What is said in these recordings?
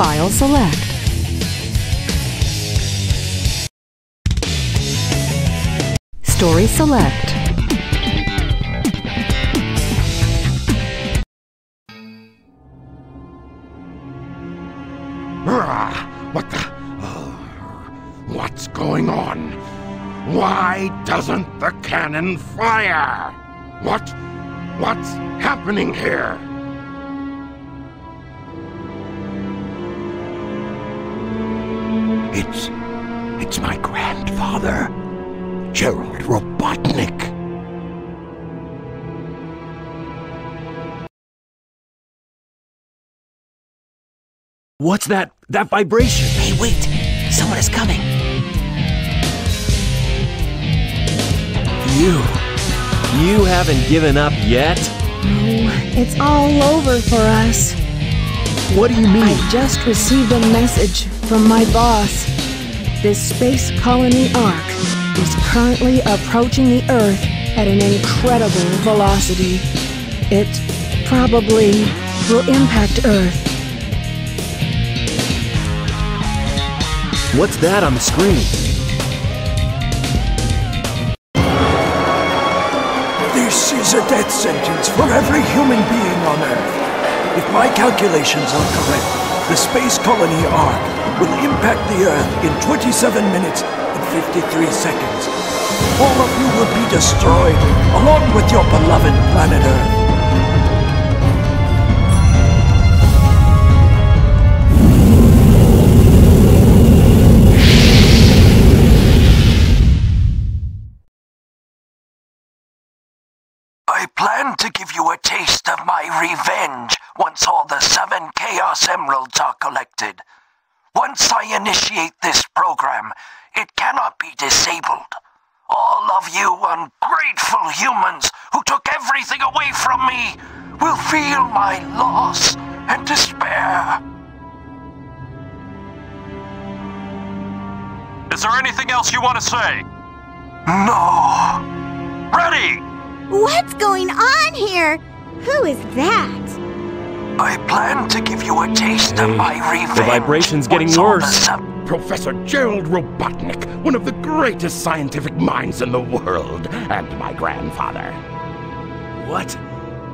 File select. Story select. What the? What's going on? Why doesn't the cannon fire? What's happening here? It's my grandfather, Gerald Robotnik. What's that vibration? Hey, wait! Someone is coming! You haven't given up yet? No, it's all over for us. What do you mean? I just received a message from my boss. This space colony Ark is currently approaching the Earth at an incredible velocity. It probably will impact Earth. What's that on the screen? This is a death sentence for every human being on Earth. If my calculations are correct, the space colony Ark will impact the Earth in 27 minutes and 53 seconds. All of you will be destroyed, along with your beloved planet Earth. I plan to give you a taste of my revenge once all the 7 Chaos Emeralds are collected. Once I initiate this program, it cannot be disabled. All of you ungrateful humans who took everything away from me will feel my loss and despair. Is there anything else you want to say? No. Ready! What's going on here? Who is that? I plan to give you a taste of my revenge. The vibration's getting once all worse. Professor Gerald Robotnik, one of the greatest scientific minds in the world, and my grandfather. What?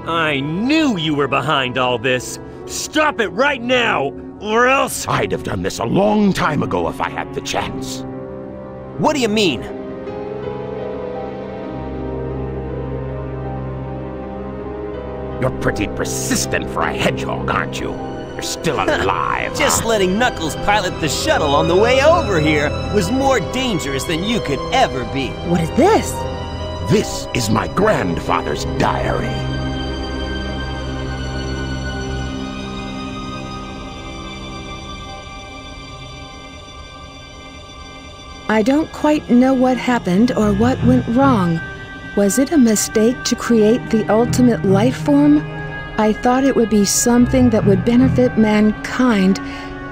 I knew you were behind all this. Stop it right now, or else... I'd have done this a long time ago if I had the chance. What do you mean? You're pretty persistent for a hedgehog, aren't you? You're still alive. Just huh? letting Knuckles pilot the shuttle on the way over here was more dangerous than you could ever be. What is this? This is my grandfather's diary. I don't quite know what happened or what went wrong. Was it a mistake to create the ultimate life form? I thought it would be something that would benefit mankind,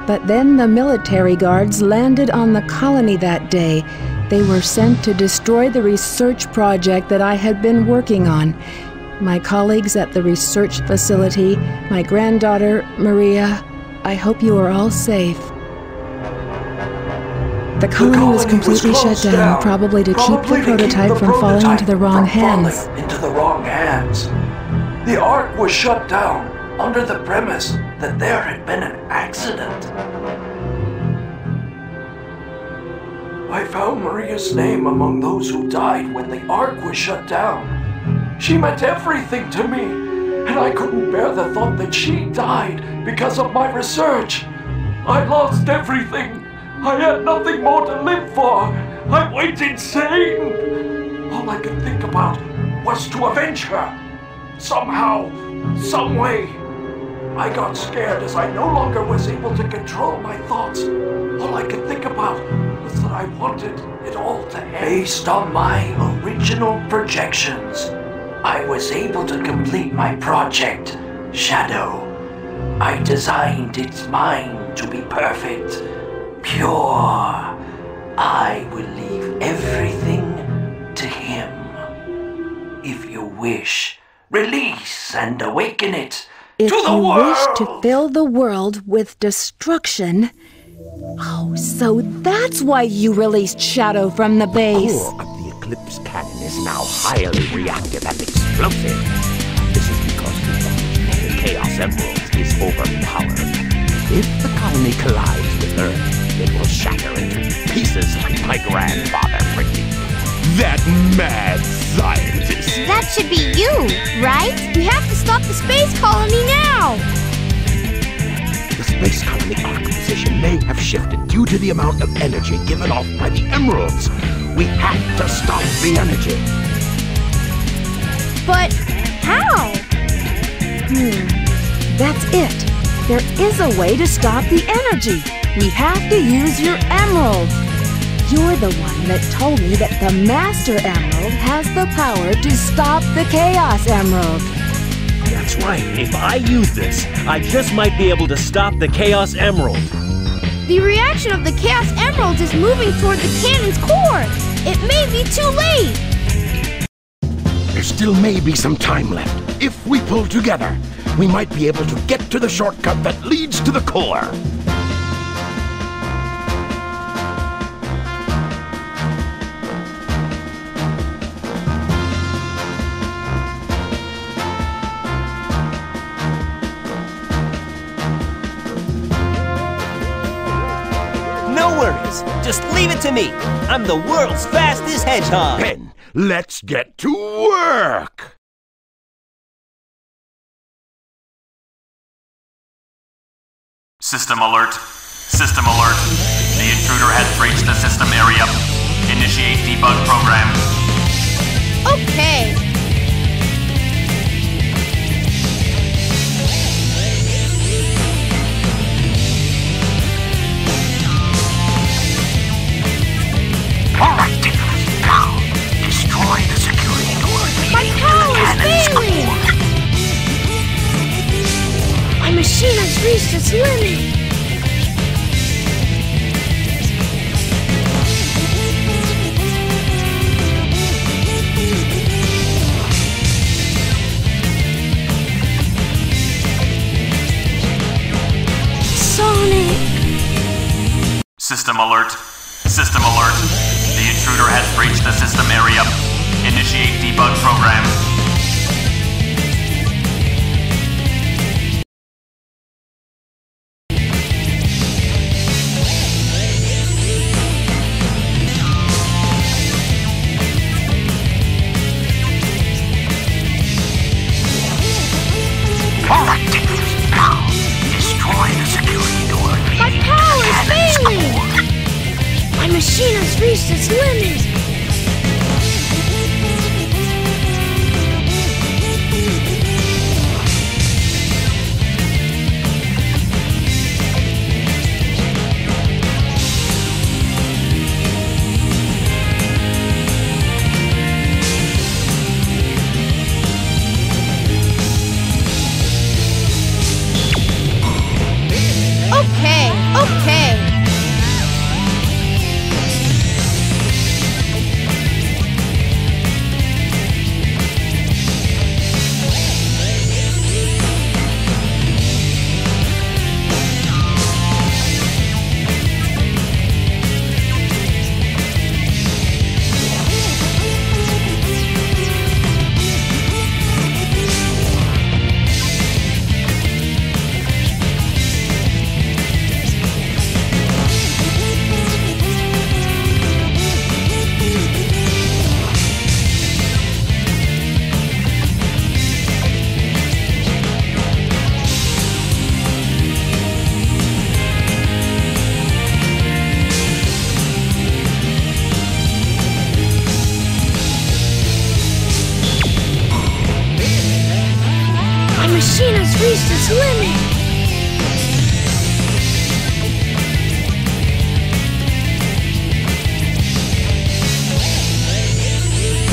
but then the military guards landed on the colony that day. They were sent to destroy the research project that I had been working on. My colleagues at the research facility, my granddaughter, Maria, I hope you are all safe. The colony was completely shut down, probably to keep the prototype from falling into the wrong hands. The Ark was shut down under the premise that there had been an accident. I found Maria's name among those who died when the Ark was shut down. She meant everything to me, and I couldn't bear the thought that she died because of my research. I lost everything. I had nothing more to live for. I went insane. All I could think about was to avenge her. Somehow, some way. I got scared as I no longer was able to control my thoughts. All I could think about was that I wanted it all to end. Based on my original projections, I was able to complete my project, Shadow. I designed its mind to be perfect, pure. I will leave everything to him. If you wish, release and awaken it If To the you world! wish to fill the world with destruction... Oh, so that's why you released Shadow from the base. The core of the Eclipse cannon is now highly reactive and explosive. This is because the Chaos Emerald is overpowered. If the colony collides with Earth, it will shatter into pieces like my grandfather predicted. That mad scientist! That should be you, right? We have to stop the space colony now! The space colony arc position may have shifted due to the amount of energy given off by the emeralds. We have to stop the energy. But how? That's it. There is a way to stop the energy. We have to use your emerald. You're the one that told me that the Master Emerald has the power to stop the Chaos Emerald. That's right. If I use this, I just might be able to stop the Chaos Emerald. The reaction of the Chaos Emeralds is moving toward the cannon's core. It may be too late. There still may be some time left. If we pull together, we might be able to get to the shortcut that leads to the core. No worries. Just leave it to me. I'm the world's fastest hedgehog. Then, let's get to work! System alert. System alert. The intruder has breached the system area. Initiate debug program. Okay. Now, destroy the security door. My power is failing! My machine has reached its limit. Sonic! System alert. System alert. The intruder has breached the system area. Initiate debug program. Now, destroy the security door. My power is failing! My machine has reached its limit. Okay, okay. My machine has reached its limit.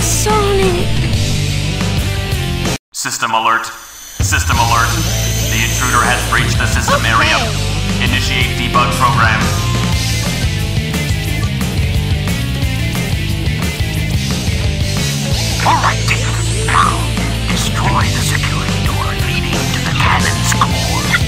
Sonic! System alert. System alert. The intruder has breached the system area. Initiate debug program. Now, destroy the security door leading to the cannon's core.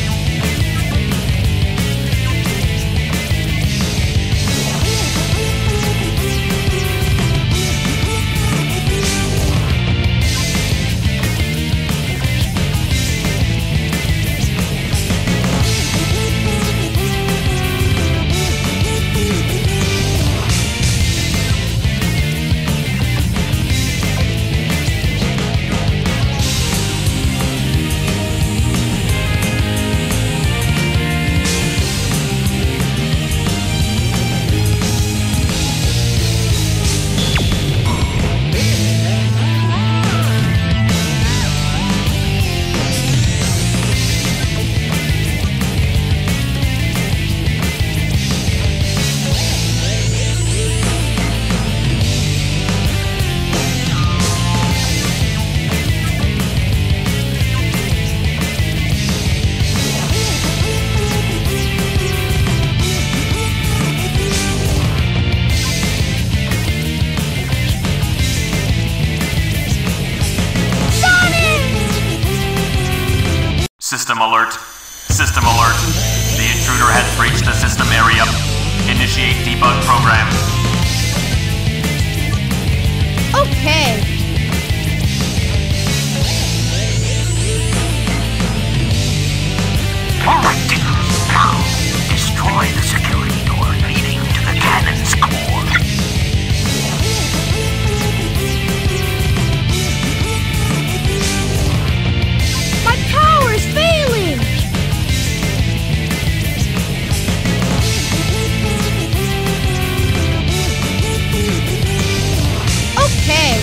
System alert. System alert. The intruder has breached the system area. Initiate debug program. Okay. Alright, now destroy the security door leading to the cannon's core. My power's failing! Okay.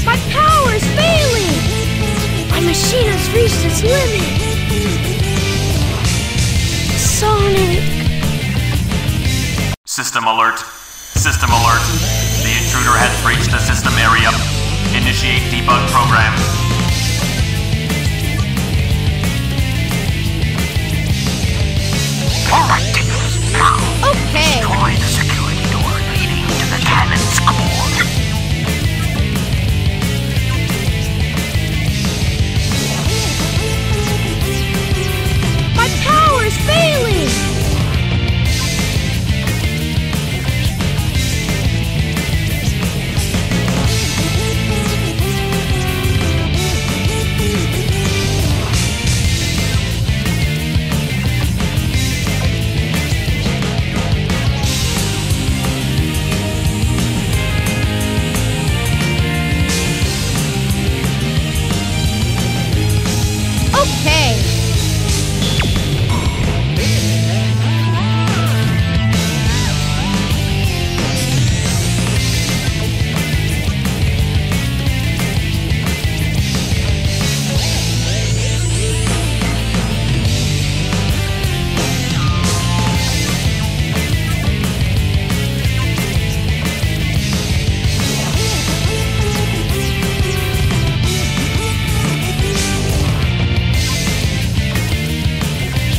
My power's failing! My machine has reached its limit! Sonic! System alert. System alert. The intruder has breached the system area. Initiate debug program. Alright, now Okay. destroy the security door leading to the cannon's core. My power's failing! Okay.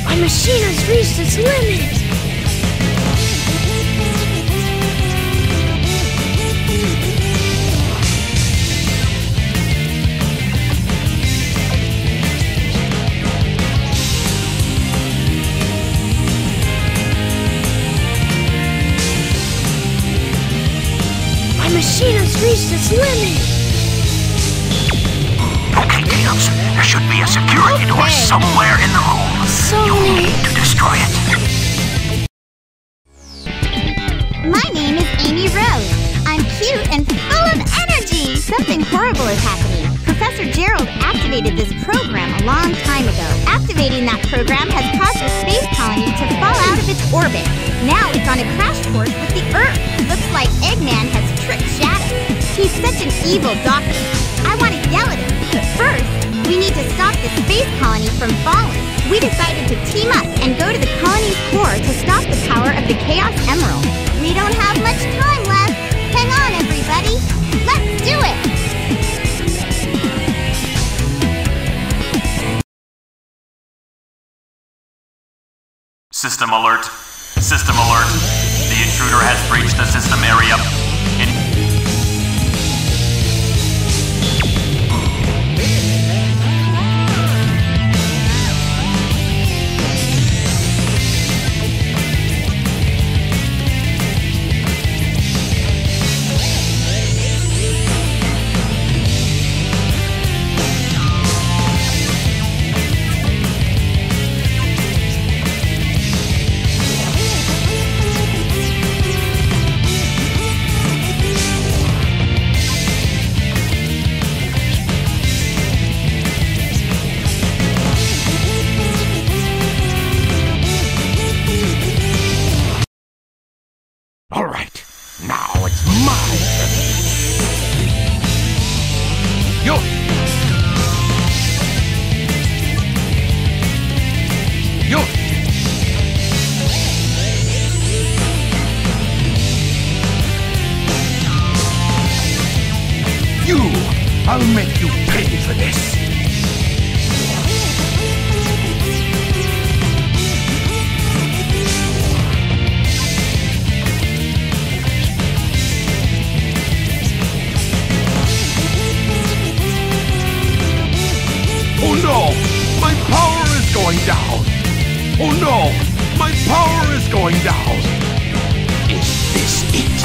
My machine has reached its limit! My machine has reached its limit! Okay, Tails, there should be a security door Okay. somewhere in the room. You'll Sonic! need to destroy it. My name is Amy Rose. I'm cute and full of energy. Something horrible is happening. Professor Gerald activated this program a long time ago. Activating that program has caused the space colony to fall out of its orbit. Now it's on a crash course with the Earth. Looks like Eggman has tricked Shadow. He's such an evil doctor. I want to yell at him, but first, we need to stop the space colony from falling. We decided to team up and go to the colony's core to stop the power of the Chaos Emerald. We don't have much time left. Hang on, everybody. Let's do it! System alert. System alert. The intruder has breached the system area. All right, now it's my turn. You! You! You! I'll make you pay for this. Oh no! My power is going down! Oh no! My power is going down! Is this it?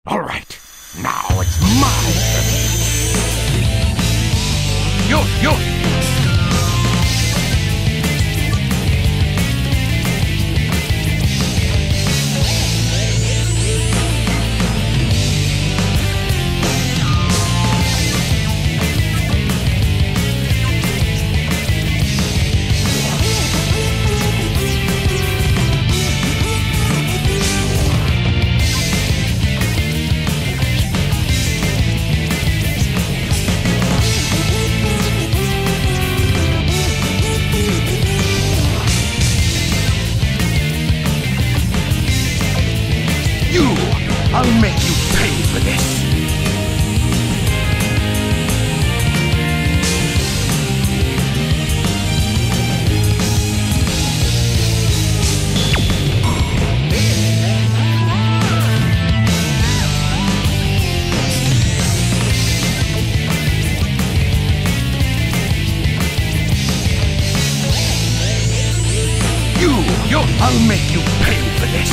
Alright, now it's my turn. You! You! I'll make you pay for this! You! I'll make you pay for this!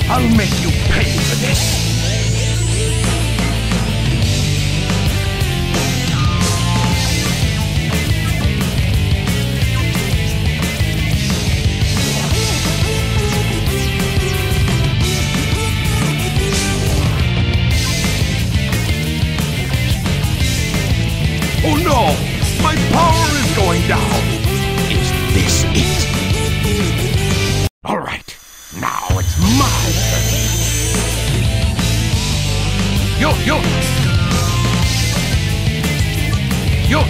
I'll make you pay for this! Oh no! My power is going down! Is this it? Alright, now it's my turn! Yo!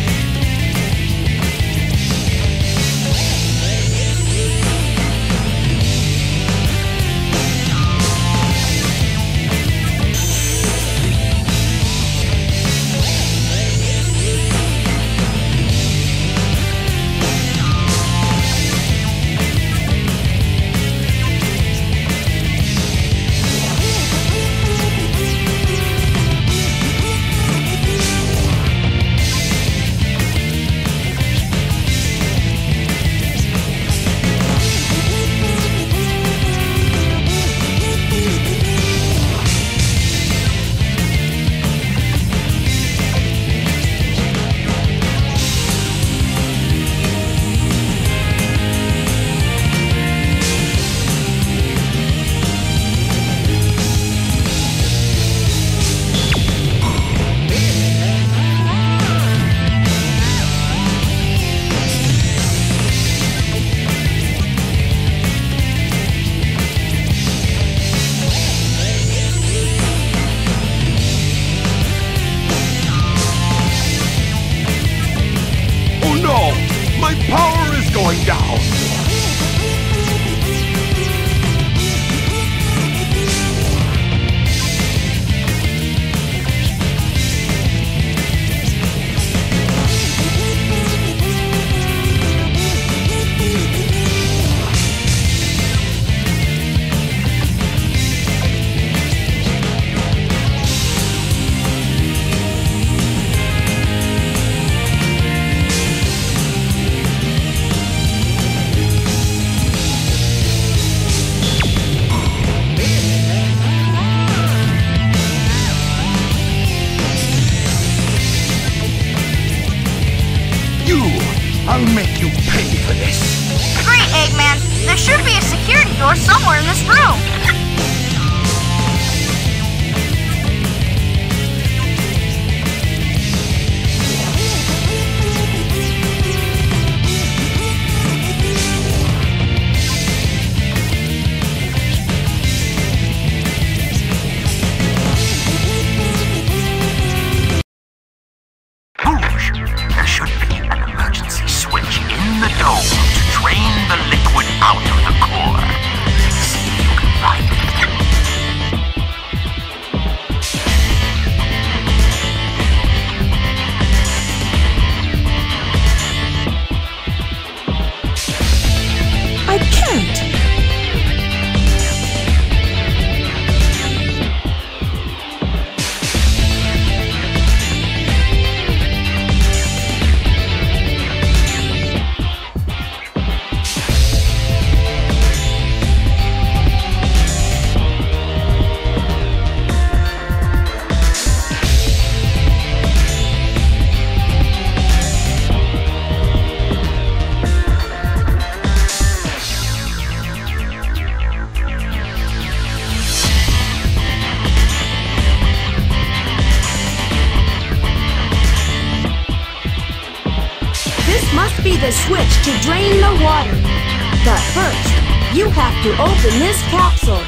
going down. I'll make you pay for this. Great, Eggman. There should be a security door somewhere in this room. There should be an emergency switch in the dome to drain the liquid out of the core. See if you can find it. I can't! Must be the switch to drain the water. But first, you have to open this capsule.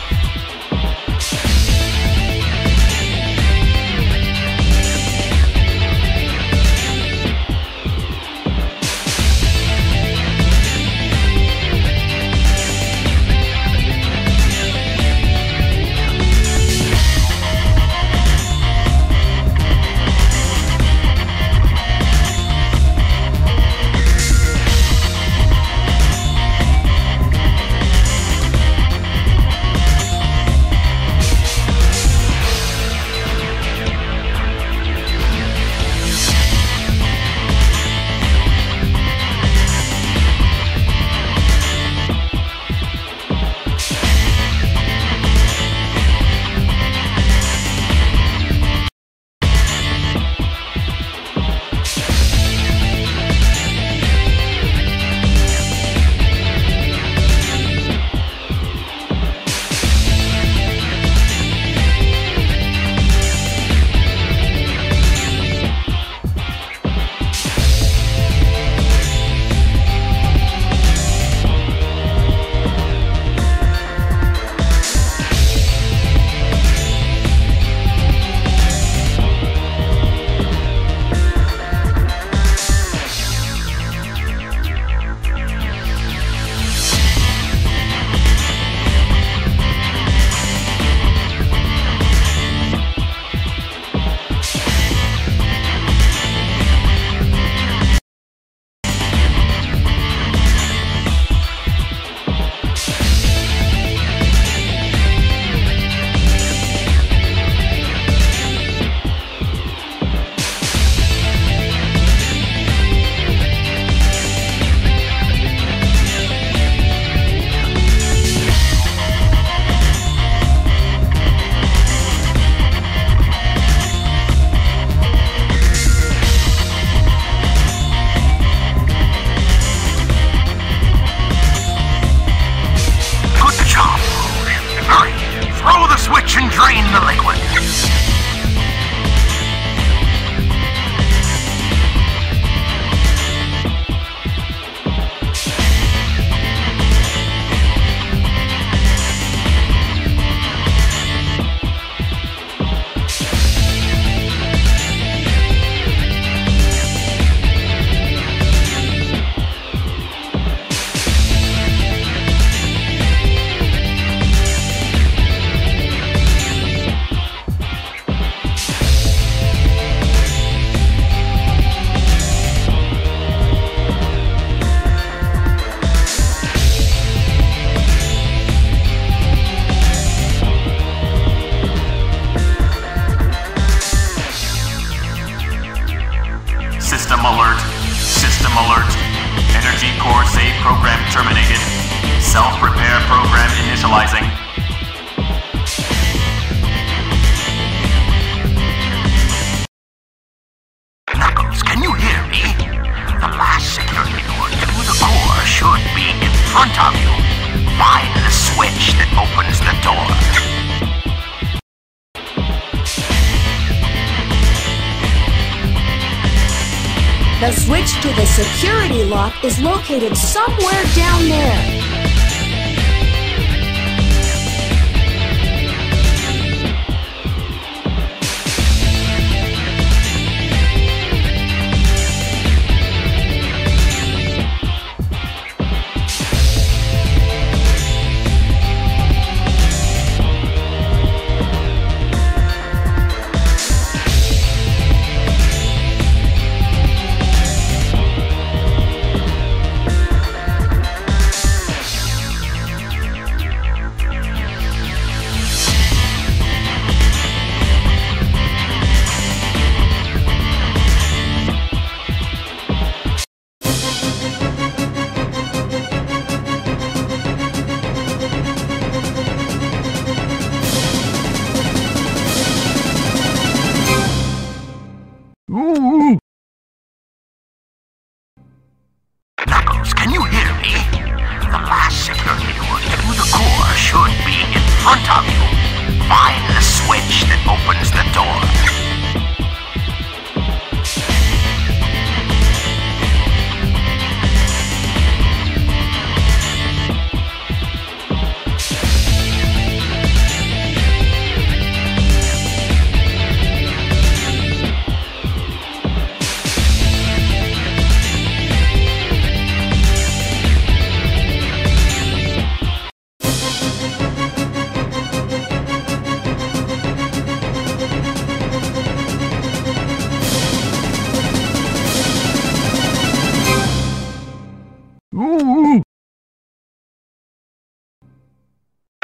System alert. System alert. Energy core save program terminated. Self-repair program initializing. Knuckles, can you hear me? The last security door to the core should be in front of you. Find the switch that opens the door. The switch to the security lock is located somewhere down there. Knuckles, can you hear me? The last security door to the core should be in front of you. Find the switch that opens the door.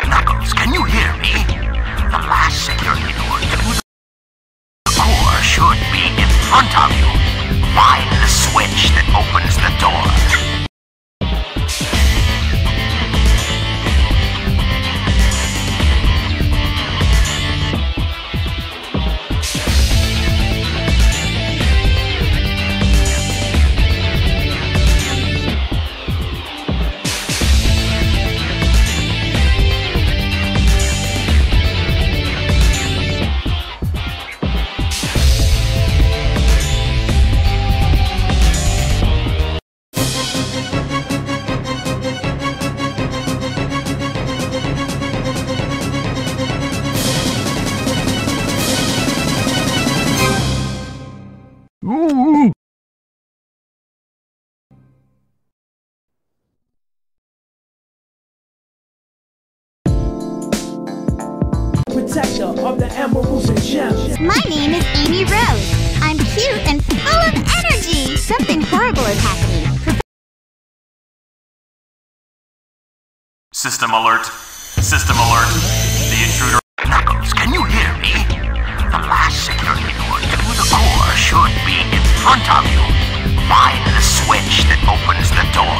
Knuckles, can you hear me? The last security door to the core should be in front of you. Find the switch that opens the door. Protector of the emeralds and gems. My name is Amy Rose. I'm cute and full of energy. Something horrible is happening. System alert. System alert. The intruder. Knuckles, can you hear me? The last security door to the core should be in front of you. Find the switch that opens the door.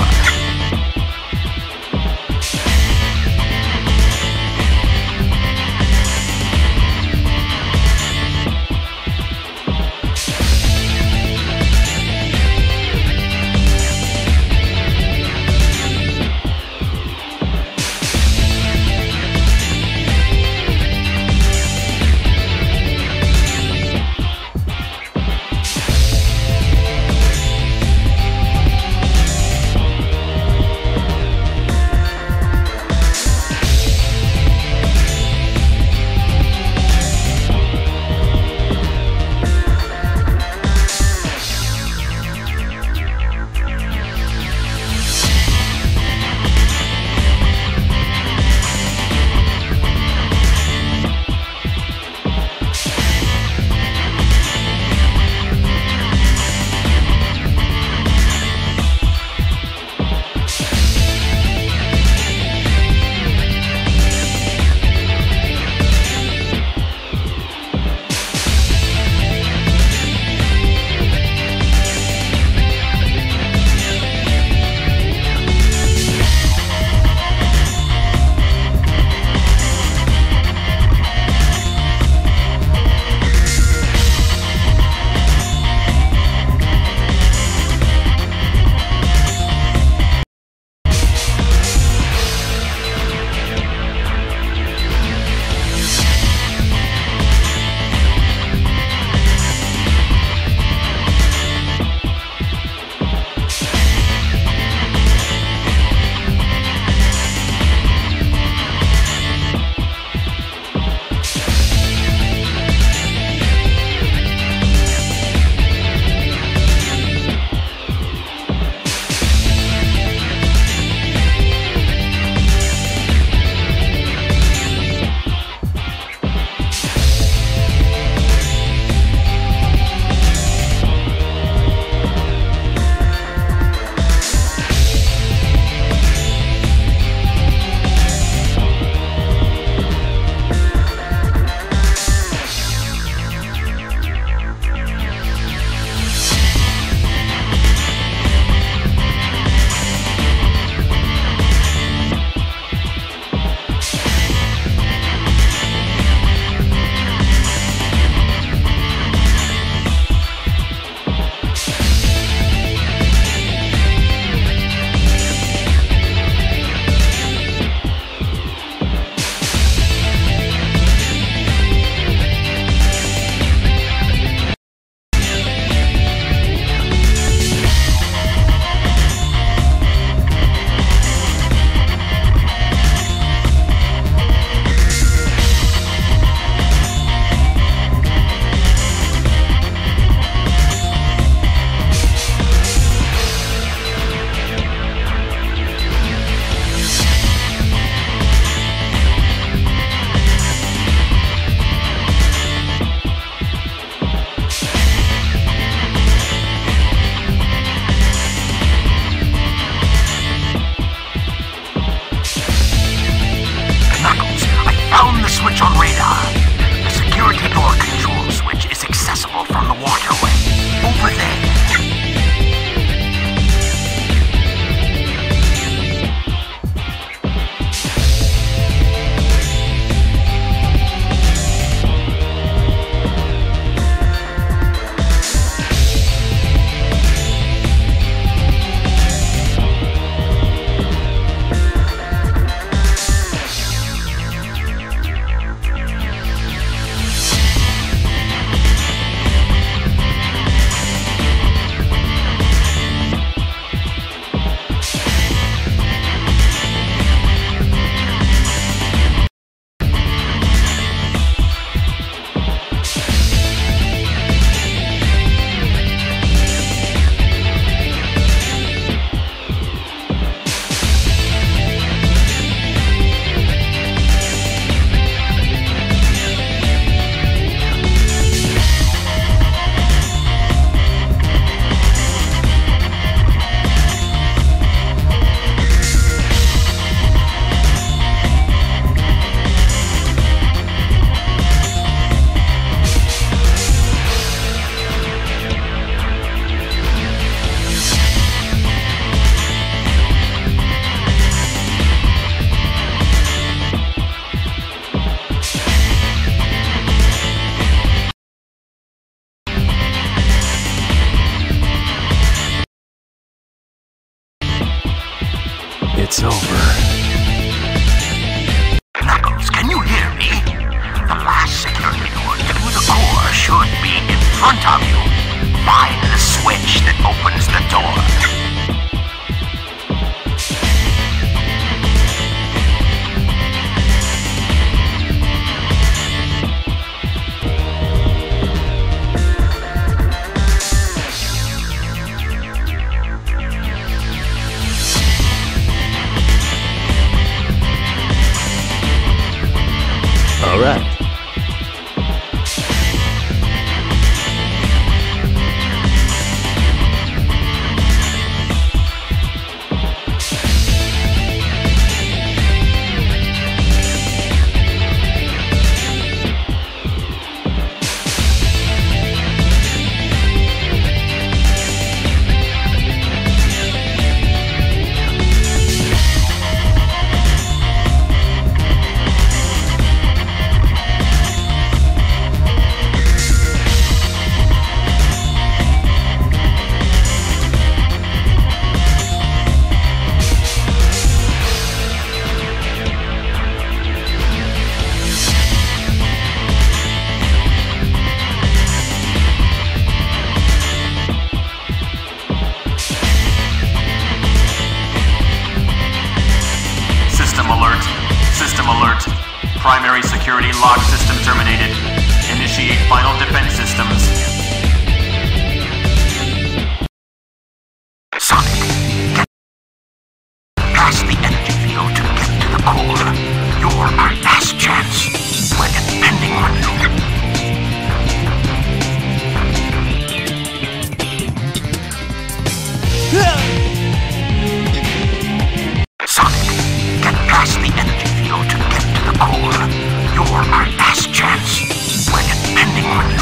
it's over. Knuckles, can you hear me? The last security door through the core should be in front of you. Find the switch that opens the door. All right. System alert. Primary security lock system terminated. Initiate final defense systems. Sonic, get past the energy field to get to the core. You're our last chance. We're depending on you. Sonic, get past the energy field to get to the core. You're our last chance. We're depending on you.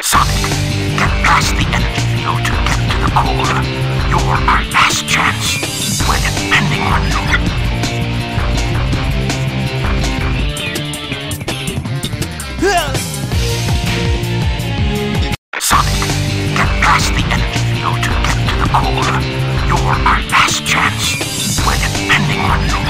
Sonic, get past the energy field to get to the core. You're our last chance. We're depending on you. Sonic, get past the energy field to get to the core. You're our last chance. We're depending on you.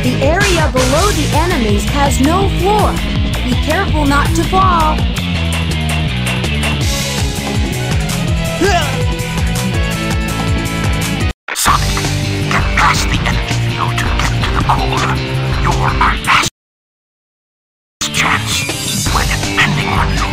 The area below the enemies has no floor. Be careful not to fall. Sonic, get past the energy field to get to the core. You're our last chance. We're depending on you.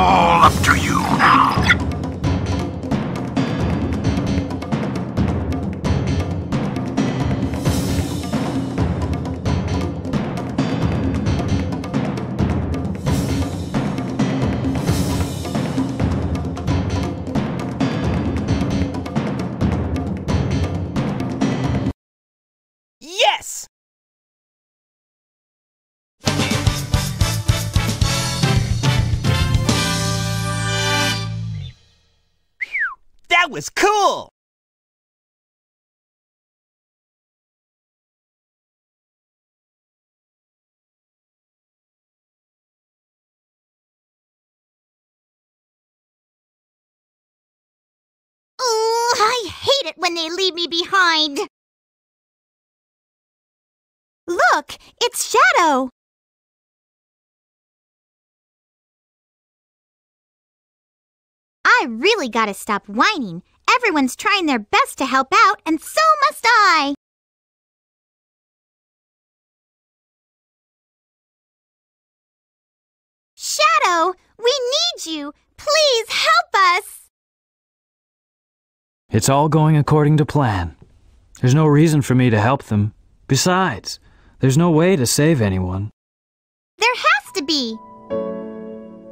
all up to you now. Yes! That was cool! Oh, I hate it when they leave me behind. Look, it's Shadow. I really gotta stop whining. Everyone's trying their best to help out, and so must I. Shadow, we need you. Please help us. It's all going according to plan. There's no reason for me to help them. Besides, there's no way to save anyone. There has to be.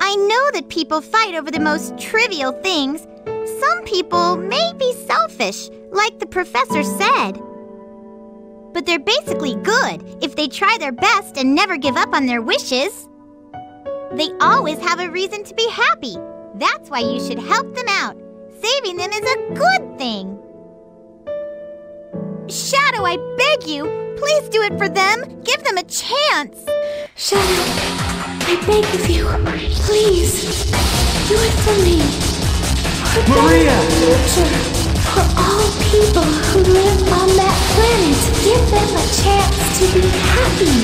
I know that people fight over the most trivial things. Some people may be selfish, like the professor said. But they're basically good if they try their best and never give up on their wishes. They always have a reason to be happy. That's why you should help them out. Saving them is a good thing. Shadow, I beg you, please do it for them. Give them a chance. Shadow, I beg of you, please, do it for me. For Maria! better future, for all people who live on that planet. Give them a chance to be happy.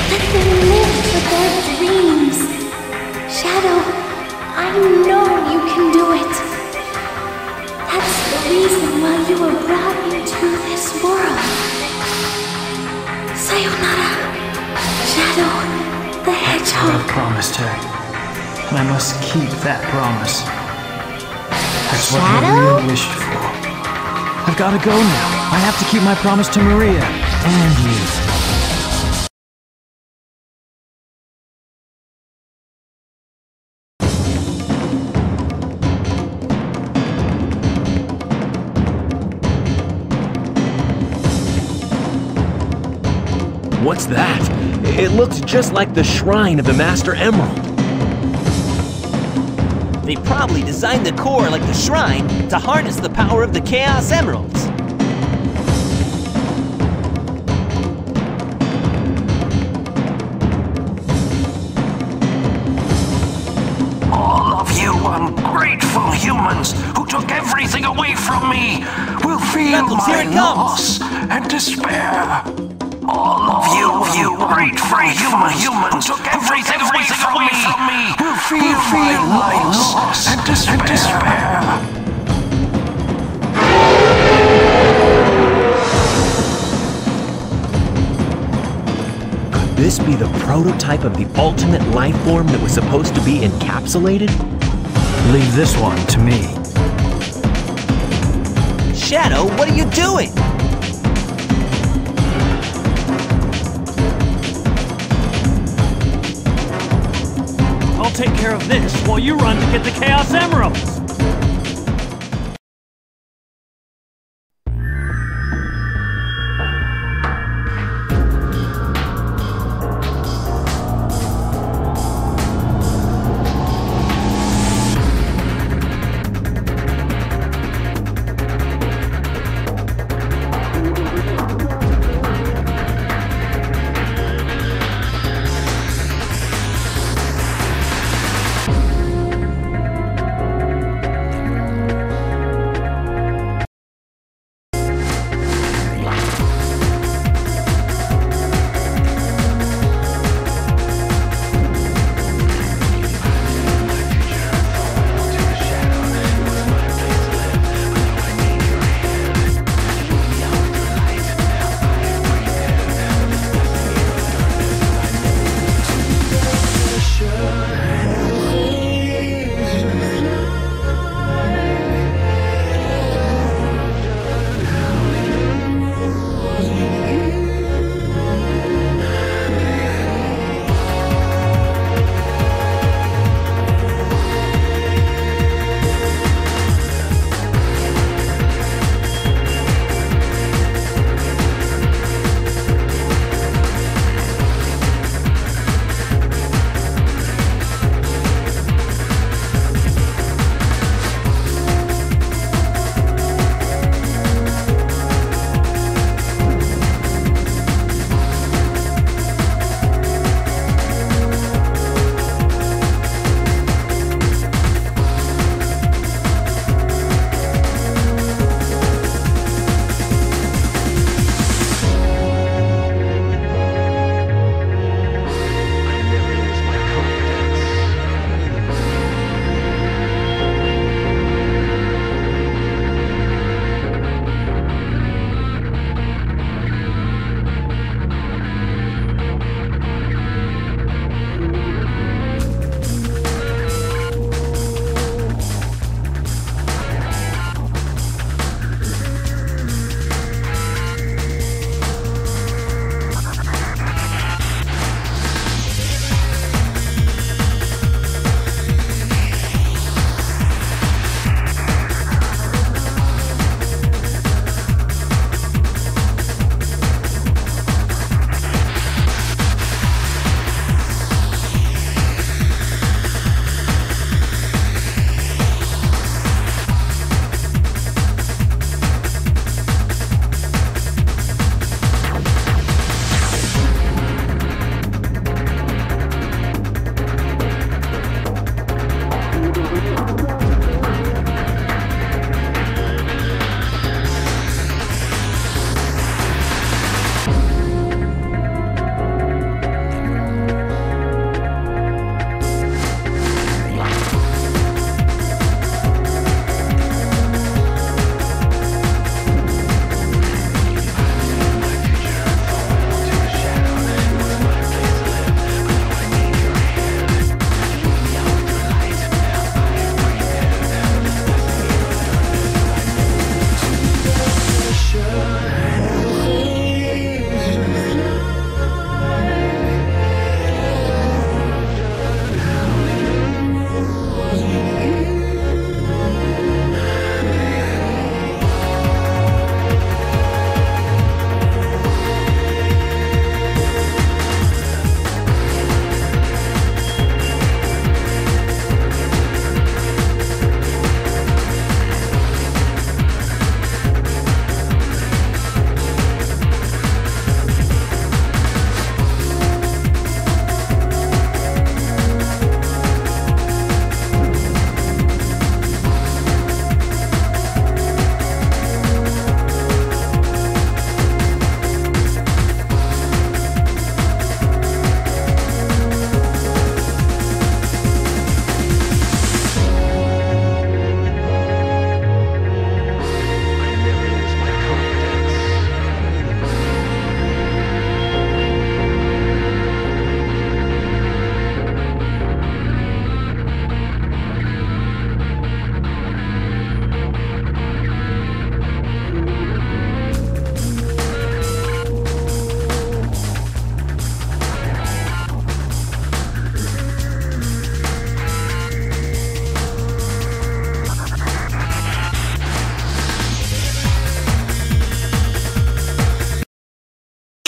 Let them live for their dreams. Shadow, I know you can do it. That's the reason why you were brought into this world. Sayonara, Shadow the Hedgehog. I've promised her, and I must keep that promise. That's what Maria wished for. I've got to go now. I have to keep my promise to Maria and you. What's that? It looks just like the shrine of the Master Emerald. They probably designed the core like the shrine to harness the power of the Chaos Emeralds. All of you ungrateful humans who took everything away from me will feel my loss and despair. All of you grateful humans who took everything away from me will feel my loss and despair. Could this be the prototype of the ultimate life form that was supposed to be encapsulated? Leave this one to me. Shadow, what are you doing? I'll take care of this while you run to get the Chaos Emeralds!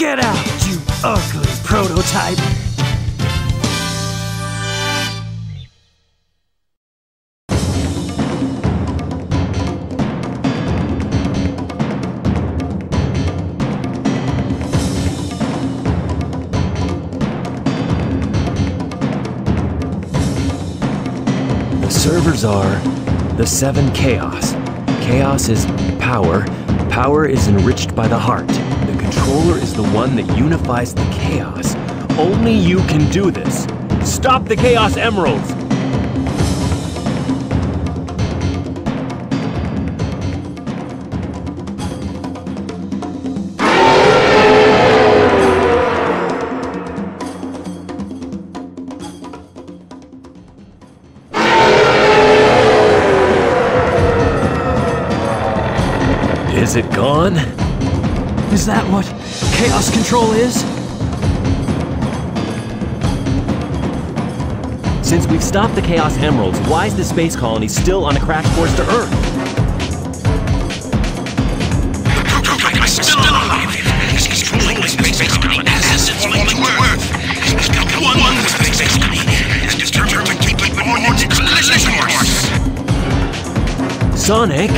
Get out, you ugly prototype! The servers are the 7 Chaos. Chaos is power. Power is enriched by the heart. The controller is the one that unifies the chaos. Only you can do this. Stop the Chaos Emeralds! Is it gone? Is that what Chaos Control is? Since we've stopped the Chaos Emeralds, why is the space colony still on a crash course to Earth? I'm still alive. He's controlling the space colony as it's going to Earth. He's got one space colony and is determined to keep it on its collision course. Sonic?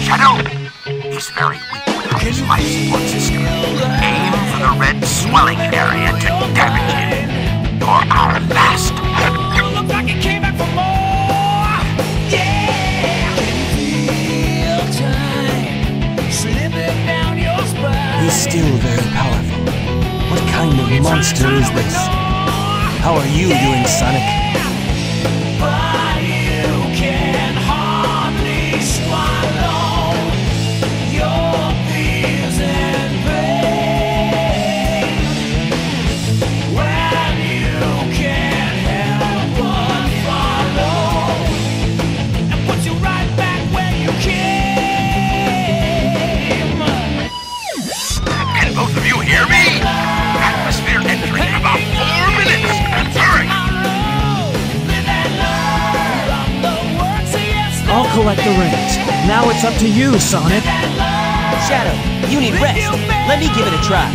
Shadow is very weak without his life support system. Aim for the red swelling area to damage him. You're our last hope. Looks like it came back for more. Yeah. Feel time slipping down your spine. He's still very powerful. What kind of monster is this? How are you doing, Sonic? But you can hardly swallow your fears and pain when you can't help but follow and put you right back where you came. Can both of you hear me? Atmosphere entering in about 4 minutes. Hurry! I'll collect the rings. Now it's up to you, Sonic. Shadow, you need rest. Let me give it a try.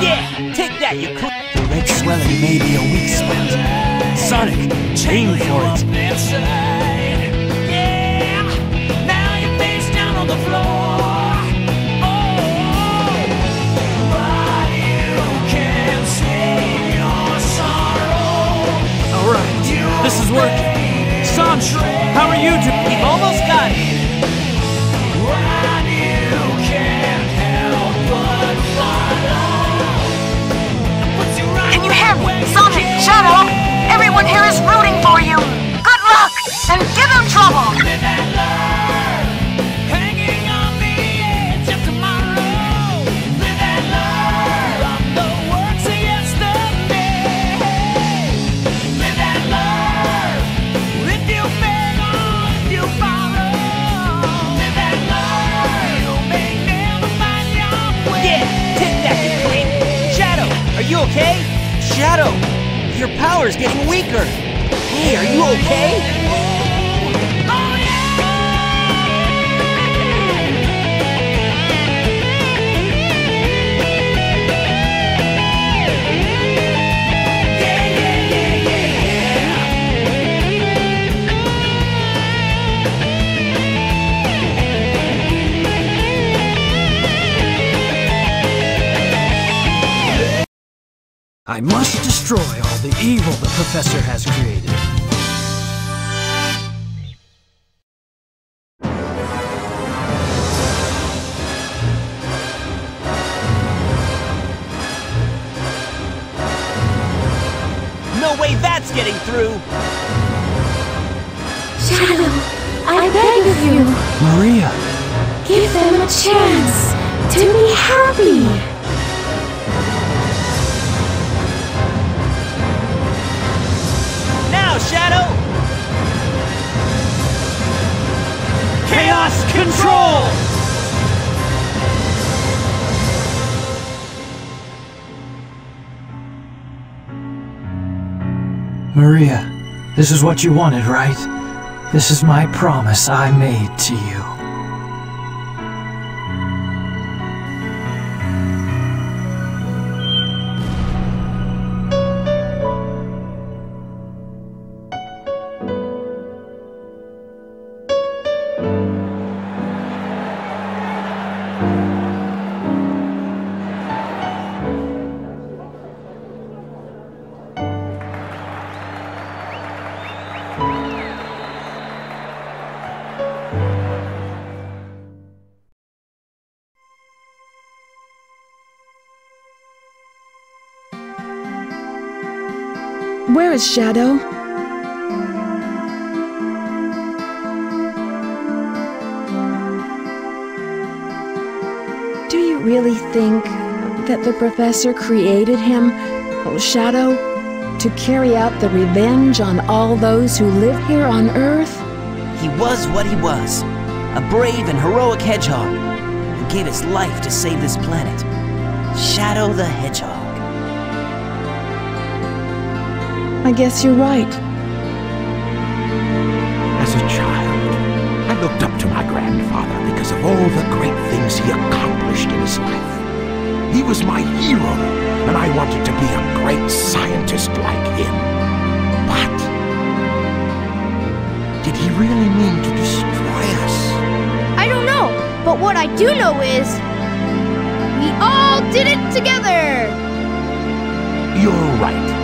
Yeah, take that, you cool. The red swelling may be a weak spot. Sonic, aim for it. The floor. Oh, but you can save your sorrow. All right, this is working. Sonic, how are you doing? We've almost got it. When you can't help but follow. Can you hear me? Sonic, Shadow, everyone here is rooting for you. Good luck, and give him trouble. You okay? Shadow, your power's getting weaker. Hey, are you okay? I must destroy all the evil the Professor has created. No way that's getting through! Shadow, I beg of you, Maria! give them a chance to be happy! Now, Shadow! Chaos Control! Maria, this is what you wanted, right? This is my promise I made to you. Where is Shadow? Do you really think that the Professor created him, Shadow, to carry out the revenge on all those who live here on Earth? He was what he was, a brave and heroic hedgehog who gave his life to save this planet. Shadow the Hedgehog. I guess you're right. As a child, I looked up to my grandfather because of all the great things he accomplished in his life. He was my hero, and I wanted to be a great scientist like him. But did he really mean to destroy us? I don't know, but what I do know is we all did it together! You're right.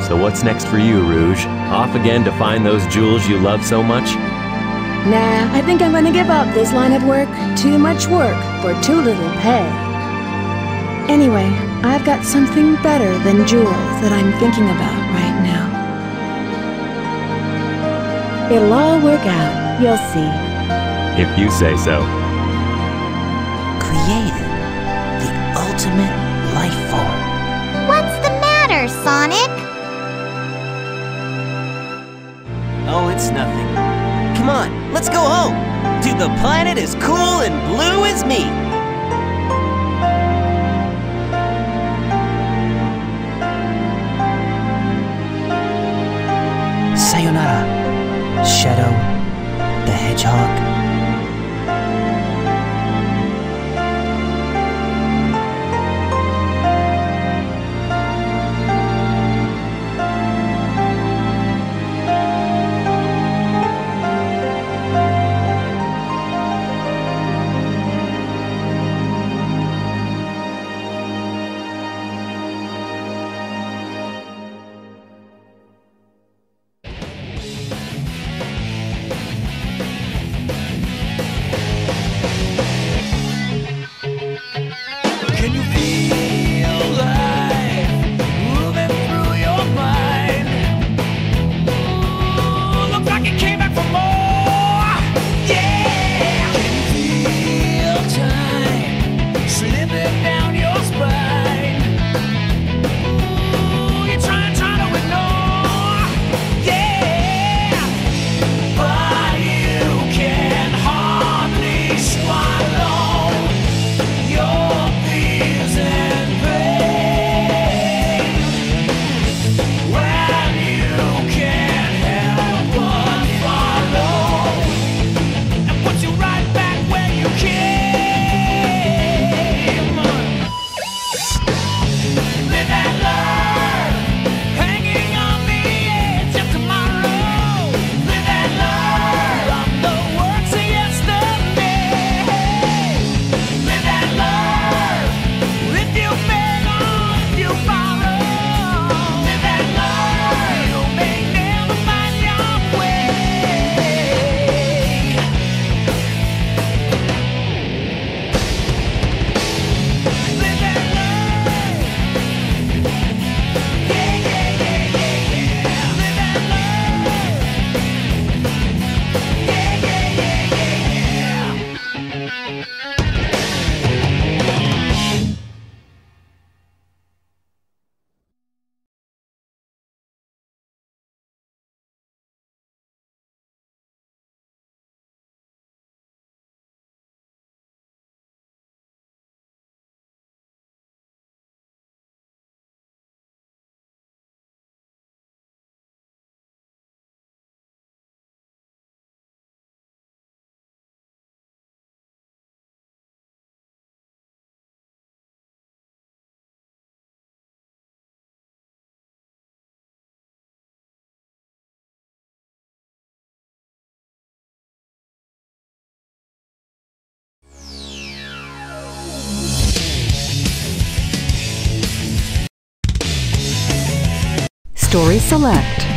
So what's next for you, Rouge? Off again to find those jewels you love so much? Nah, I think I'm gonna give up this line of work. Too much work for too little pay. Anyway, I've got something better than jewels that I'm thinking about right now. It'll all work out, you'll see. If you say so. Created the ultimate life form. What's the matter, Sonic? Oh, it's nothing. Come on, let's go home! To the planet as cool and blue as me! Sayonara, Shadow the Hedgehog. Story Select.